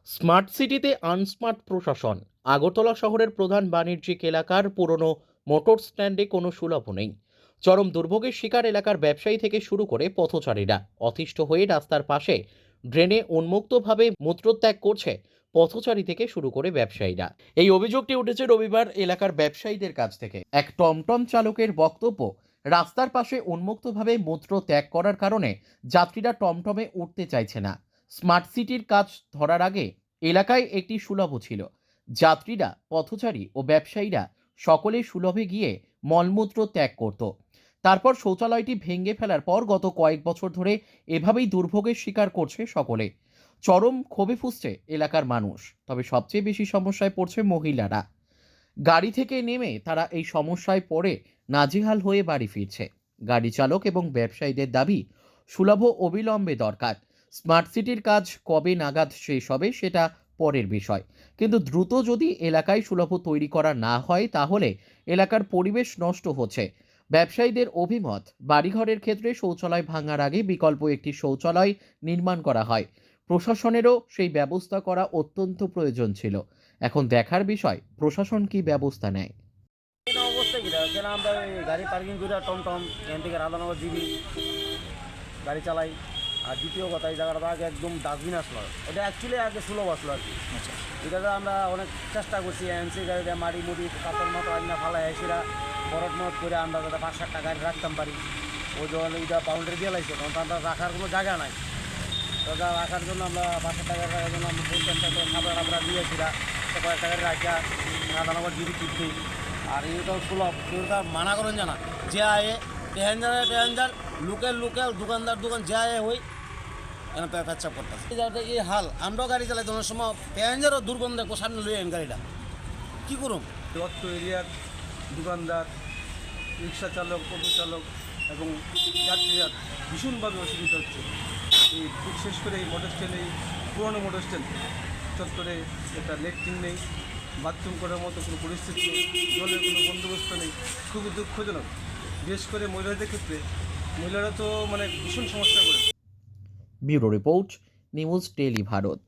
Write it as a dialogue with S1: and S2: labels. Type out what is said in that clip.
S1: Smart সিটিতে unsmart প্রশাসন। আগরতলা শহরের প্রধান বাণিজ্যিক এলাকার পুরনো মোটর স্ট্যান্ডে কোনো সুলভ নেই। চরম দুর্ভোগের শিকার এলাকার ব্যবসায়ী থেকে শুরু করে পথচারীরা। অতিষ্ঠ হয়ে রাস্তার পাশে ড্রেনে উন্মুক্তভাবে মূত্রত্যাগ করছে পথচারী থেকে শুরু করে ব্যবসায়ীরা। এই অভিযোগটি উঠেছে রবিবার এলাকার ব্যবসায়ীদের কাছ থেকে। এক টমটম চালকের বক্তব্য, রাস্তার পাশে উন্মুক্তভাবে মূত্র ত্যাগ করার কারণে যাত্রীরা টমটমে উঠতে চাইছে না। স্মার্ট সিটির কাজ ধরার আগে এলাকায় একটি সুলভ ছিল। যাত্রীরা, পথচারী ও ব্যবসায়ীরা সকলে সুলভে গিয়ে মলমূত্র ত্যাগ করত। তারপর শৌচালয়টি ভেঙে ফেলার পর গত কয়েক বছর ধরে এভাবেই দুর্ভোগের শিকার করছে সকলে। চরম ক্ষোভে ফুঁসছে এলাকার মানুষ। তবে সবচেয়ে বেশি সমস্যায় পড়ছে মহিলারা। গাড়ি থেকে নেমে তারা এই সমস্যায় পড়ে নাজেহাল হয়ে বাড়ি ফিরছে। গাড়ি চালক এবং ব্যবসায়ীদের দাবি, সুলভ অবিলম্বে দরকার। স্মার্ট সিটির কাজ কবে নাগাদ শেষ হবে সেটা পরের বিষয়, কিন্তু দ্রুত যদি এলাকায় সুলভ তৈরি করা না হয় তাহলে এলাকার পরিবেশ নষ্ট হচ্ছে। ব্যবসায়ীদের অভিমত, বাড়িঘরের ক্ষেত্রে শৌচালয় ভাঙার আগে বিকল্প একটি শৌচালয় নির্মাণ করা হয়। প্রশাসনেরও সেই ব্যবস্থা করা অত্যন্ত প্রয়োজন ছিল। এখন দেখার বিষয় প্রশাসন কি ব্যবস্থা নেয়।
S2: এটা অবস্থা কি কেন আমরা এই গাড়ি পার্কিং করে টমটম এখান থেকে রাধানগর জিবি গাড়ি চালাই। আর দ্বিতীয় কথা, এই জায়গাটা আগে একদম ডাস্টবিন আসলো, এটা অ্যাকচুয়ালি আগে সুলভ আসলো আর কি। আচ্ছা, এটাতে আমরা অনেক চেষ্টা করছি, এনসি গাড়িটা মাড়ি মুড়ি কাপড় মতো আইনা ফালাই এসেরা বরট মত করে আমরা যাতে 5-7টা গাড়ি রাখতাম পারি। ওই যখন এইটা বাউন্ডারি দিয়ে লাগছে তখন তো আমরা রাখার কোনো জায়গা নাই। তো যা রাখার জন্য আমরা 5-7টা গাড়ি রাখার জন্য আমরা পরিচালনা করে খাবার আমরা দিয়েছিলাম। তো কয়েকটা গাড়ি রাখা রাধানগর জিবি কিনতেই। আর এটা সুলভ কেউ তার মানা করেন জানা যে আয়ে টেহেঞ্জার লোকেল দোকানদার দোকান যে আয়ে হই এখানে পেচ্ছাপ করতেছে। এই হাল আমরাও গাড়ি চালাই তখন সময় টেহেঞ্জারও দুর্গন্ধ সামনে লই আন গাড়িটা কী করুম।
S3: অত্র এরিয়ার দোকানদার, রিক্সা চালক, অটো চালক এবং যাত্রীরা ভীষণভাবে অসুবিধা হচ্ছে। এই বিশেষ করে এই মোটর স্ট্যান্ড, এই পুরনো মোটর স্ট্যান্ড চত্বরে একটা লেট্রিন নেই, বাথরুম করার মতো কোনো পরিস্থিতি নেই, জলের কোনো বন্দোবস্ত নেই। খুবই দুঃখজনক। বিশেষ করে মহিলাদের ক্ষেত্রে, মহিলারা তো ভীষণ সমস্যা পড়ে।
S1: Bureau report, news daily Bharat.